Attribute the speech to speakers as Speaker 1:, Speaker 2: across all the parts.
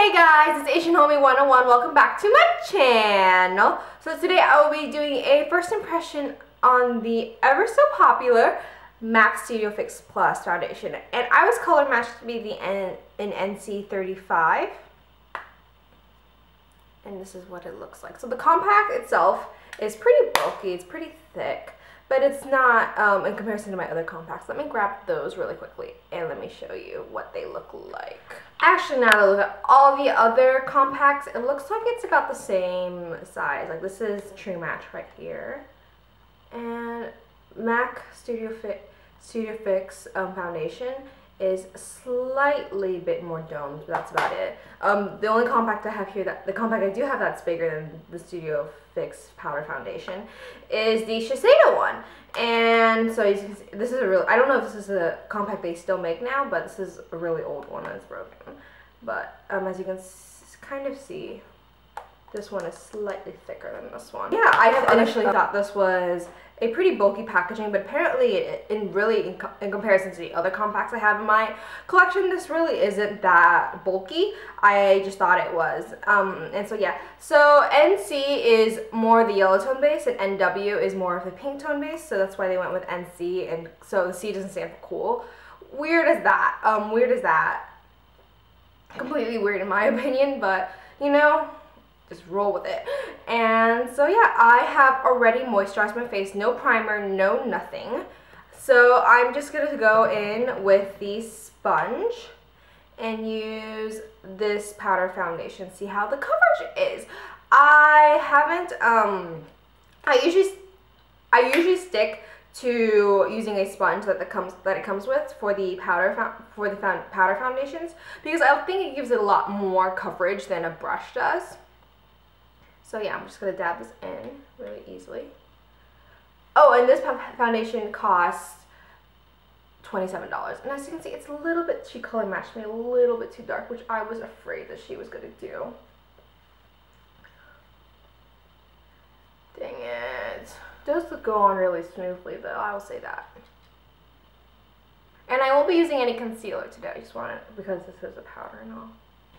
Speaker 1: Hey guys, it's Asian Homie 101. Welcome back to my channel. So today I will be doing a first impression on the ever so popular MAC Studio Fix Plus foundation. And I was color matched to be in NC35. And this is what it looks like. So the compact itself is pretty bulky, it's pretty thick, but it's not in comparison to my other compacts. Let me grab those really quickly and let me show you what they look like. Actually, now that I look at all the other compacts, it looks like it's about the same size. Like this is True Match right here. And MAC Studio Fix foundation is slightly bit more domed, but that's about it. The only compact I have here, the compact I do have that's bigger than the Studio Fix powder foundation, is the Shiseido one. And so you can see, this is a real, I don't know if this is a compact they still make now, but this is a really old one that's broken. But as you can kind of see, this one is slightly thicker than this one. Yeah, I have initially thought this was a pretty bulky packaging, but apparently in comparison to the other compacts I have in my collection, this really isn't that bulky. I just thought it was. And so yeah, so NC is more the yellow tone base and NW is more of the pink tone base, so that's why they went with NC, and so the C doesn't stand for cool. Weird as that. Weird as that. Completely weird in my opinion, but you know, just roll with it. And so yeah, I have already moisturized my face, no primer, no nothing. So I'm just gonna go in with the sponge and use this powder foundation. See how the coverage is. I haven't I usually stick to using a sponge that it comes with for the powder foundations, because I think it gives it a lot more coverage than a brush does. So yeah, I'm just going to dab this in really easily. Oh, and this foundation costs $27. And as you can see, it's a little bit, she color matched me a little bit too dark, which I was afraid that she was going to do. Dang it. Does go on really smoothly though, I will say that. And I won't be using any concealer today, I just want it because this is a powder and all.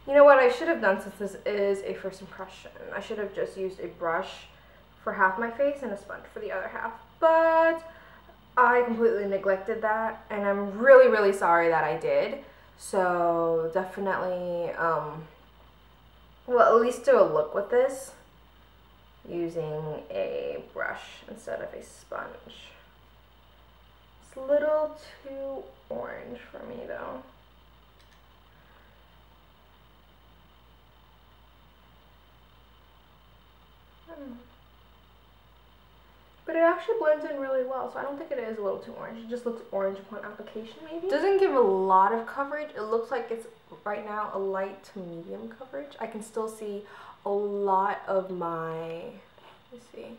Speaker 1: You know what I should have done, since this is a first impression, I should have just used a brush for half my face and a sponge for the other half. But I completely neglected that, and I'm really, really sorry that I did. So definitely, well, at least do a look with this using a brush instead of a sponge. It's a little too orange for me though. But it actually blends in really well, so I don't think it is a little too orange. It just looks orange upon application maybe. It doesn't give a lot of coverage. It looks like it's right now a light to medium coverage. I can still see a lot of my, let's see,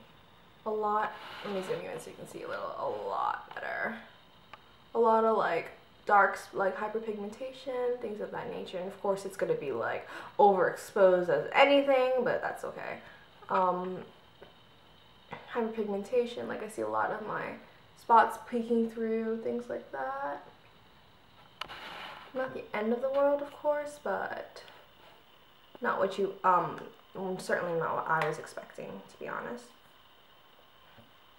Speaker 1: a lot, let me zoom you in so you can see a lot better. A lot of like darks, like hyperpigmentation, things of that nature. And of course it's going to be like overexposed as anything, but that's okay. Hyperpigmentation, like I see a lot of my spots peeking through, things like that. Not the end of the world, of course, but not what you, certainly not what I was expecting, to be honest.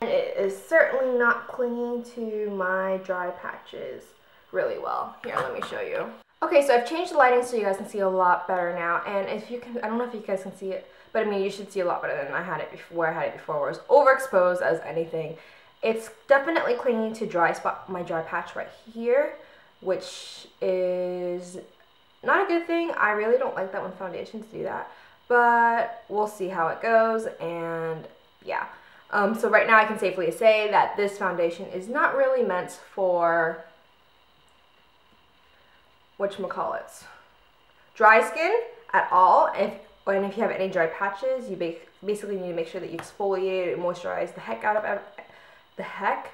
Speaker 1: And it is certainly not clinging to my dry patches really well. Here, let me show you. Okay, so I've changed the lighting so you guys can see a lot better now, and if you can, I don't know if you guys can see it, but I mean, you should see a lot better than I had it before, where it was overexposed as anything. It's definitely clinging to my dry patch right here, which is not a good thing. I really don't like that when foundations do that, but we'll see how it goes, and yeah. So right now I can safely say that this foundation is not really meant for whatchamacallits, dry skin at all. And if you have any dry patches, you basically need to make sure that you exfoliate and moisturize the heck out of the heck.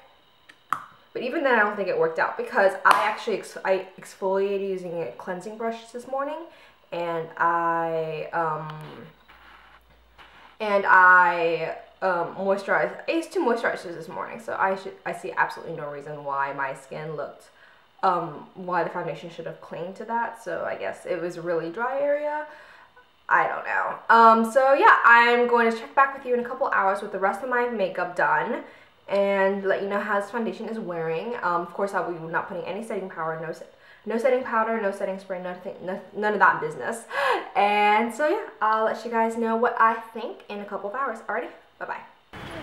Speaker 1: But even then, I don't think it worked out, because I actually I exfoliated using a cleansing brush this morning, and I moisturized. I used 2 moisturizers this morning, so I see absolutely no reason why my skin looked why the foundation should have clinged to that. So I guess it was a really dry area. I don't know. So yeah, I'm going to check back with you in a couple hours with the rest of my makeup done and let you know how this foundation is wearing. Of course, I will be not putting any setting powder, no setting powder, no setting spray, nothing, none of that business. And so yeah, I'll let you guys know what I think in a couple of hours. Alrighty, bye-bye.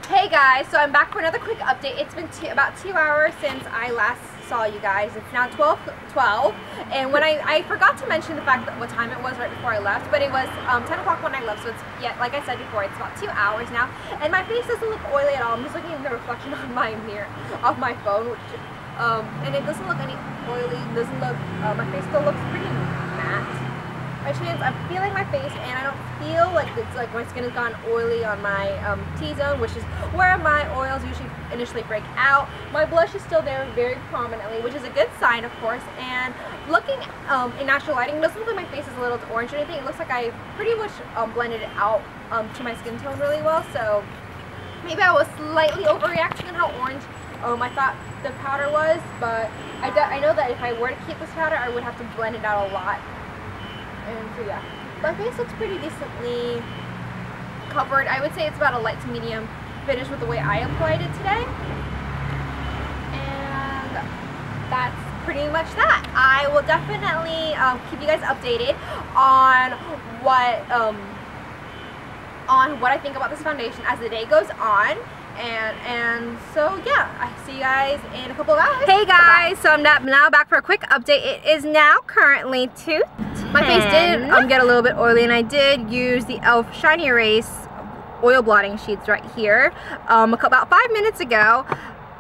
Speaker 1: Hey guys, so I'm back for another quick update. It's been about 2 hours since I last saw you guys. It's now 12, and when I forgot to mention the fact that what time it was right before I left, but it was 10 o'clock when I left, so it's, yeah, like I said before, it's about 2 hours now, and my face doesn't look oily at all. I'm just looking at the reflection on my mirror of my phone, which, and it doesn't look any oily. It doesn't look, my face still looks pretty matte. By chance, I'm feeling my face, and I don't feel like it's like my skin has gone oily on my T-zone, which is where my oils usually initially break out. My blush is still there very prominently, which is a good sign, of course. And looking in natural lighting, it doesn't look like my face is a little orange or anything. It looks like I pretty much blended it out to my skin tone really well. So maybe I was slightly overreacting on how orange I thought the powder was, but I know that if I were to keep this powder, I would have to blend it out a lot. And so yeah, my face looks pretty decently covered. I would say it's about a light to medium finish with the way I applied it today. And that's pretty much that. I will definitely keep you guys updated on what I think about this foundation as the day goes on. And so yeah, I see you guys in a couple of hours. Hey guys, so I'm now back for a quick update. It is now currently 2:10. My face did get a little bit oily, and I did use the e.l.f. Shiny Erase oil blotting sheets right here about 5 minutes ago,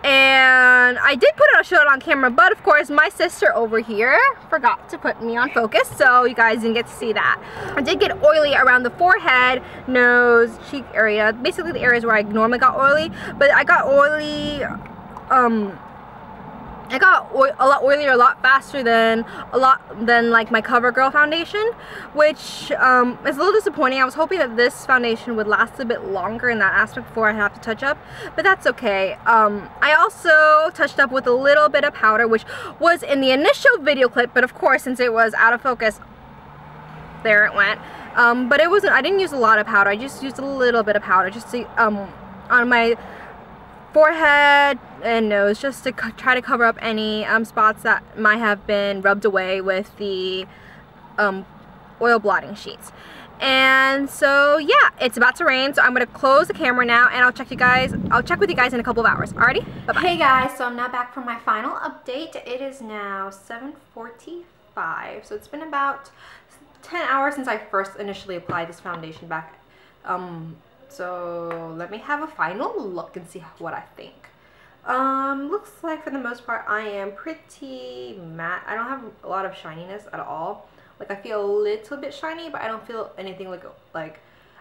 Speaker 1: and I did show it on camera, but of course my sister over here forgot to put me on focus, so you guys didn't get to see that. I did get oily around the forehead, nose, cheek area, basically the areas where I normally got oily, but I got oily a lot oilier, a lot faster than like my CoverGirl foundation, which is a little disappointing. I was hoping that this foundation would last a bit longer in that aspect before I have to touch up, but that's okay. I also touched up with a little bit of powder, which was in the initial video clip, but of course, since it was out of focus, there it went. But it wasn't. I didn't use a lot of powder. I just used a little bit of powder just to on my forehead and nose, just to try to cover up any spots that might have been rubbed away with the oil blotting sheets. And so yeah, it's about to rain, so I'm gonna close the camera now, and I'll check with you guys in a couple of hours. Alrighty, bye bye. Hey guys, so I'm now back for my final update. It is now 7:45, so it's been about 10 hours since I first initially applied this foundation back. So let me have a final look and see what I think. Looks like for the most part I am pretty matte. I don't have a lot of shininess at all. Like, I feel a little bit shiny, but I don't feel anything like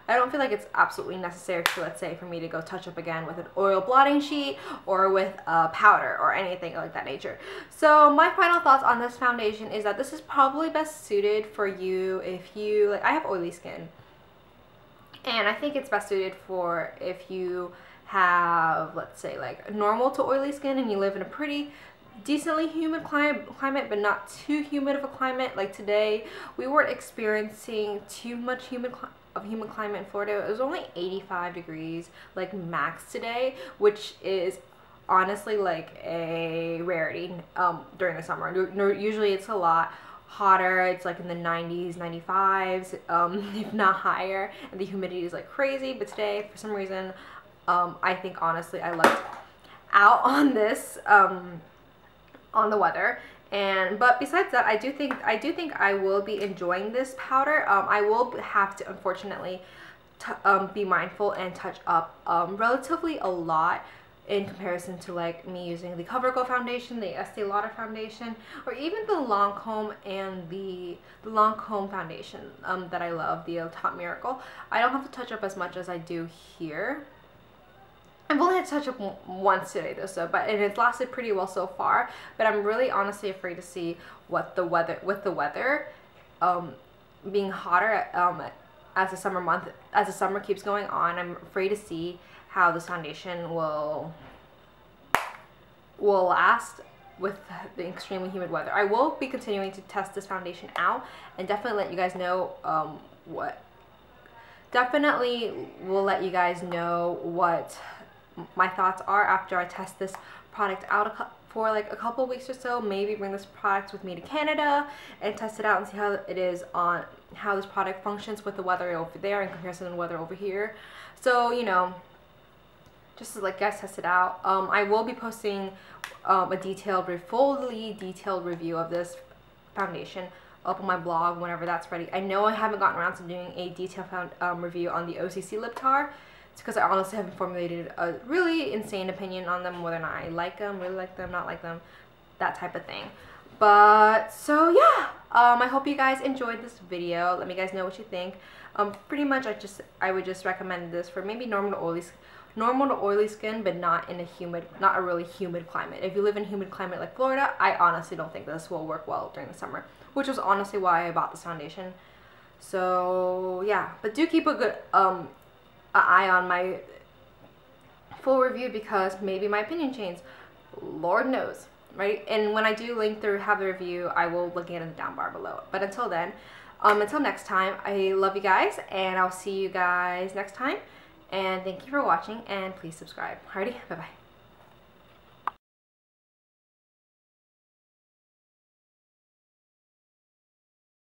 Speaker 1: I don't feel like it's absolutely necessary to, let's say, for me to go touch up again with an oil blotting sheet or with a powder or anything like that nature. So my final thoughts on this foundation is that this is probably best suited for you if you, like, I have oily skin. And I think it's best suited for if you have, let's say, like normal to oily skin and you live in a pretty decently humid climate, but not too humid of a climate. Like today, we weren't experiencing too much humid climate in Florida. It was only 85 degrees, like max today, which is honestly like a rarity during the summer. Usually it's a lot hotter. It's like in the 90s, 95s, if not higher, and the humidity is like crazy. But today, for some reason, I think honestly I lucked out on this, on the weather. But besides that, I do think I will be enjoying this powder. I will have to, unfortunately, be mindful and touch up relatively a lot in comparison to like me using the CoverGirl foundation, the Estee Lauder foundation, or even the Lancome and the Lancome foundation that I love, the Top Miracle. I don't have to touch up as much as I do here. I've only had to touch up once today though, and it's lasted pretty well so far, but I'm really honestly afraid to see what the weather, being hotter as the summer keeps going on. I'm afraid to see how this foundation will last with the extremely humid weather. I will be continuing to test this foundation out and definitely let you guys know what my thoughts are after I test this product out for like a couple of weeks or so. Maybe bring this product with me to Canada and test it out and see how it is on how this product functions with the weather over there in comparison to the weather over here. So, you know, just to like guys test it out. I will be posting a fully detailed review of this foundation up on my blog whenever that's ready. I know I haven't gotten around to doing a detailed review on the OCC lip tar. It's because I honestly haven't formulated a really insane opinion on them, whether or not I like them, really like them, not like them, that type of thing. But so yeah, I hope you guys enjoyed this video. Let me guys know what you think. Pretty much I would just recommend this for maybe normal to oily skin, but not in a really humid climate. If you live in a humid climate like Florida, I honestly don't think this will work well during the summer, which was honestly why I bought this foundation. So yeah, but do keep a good eye on my full review because maybe my opinion changes. Lord knows, right? And when I do have the review, I will link it in the down bar below. But until then, until next time, I love you guys, and I'll see you guys next time. And thank you for watching, and please subscribe. Alrighty, bye-bye.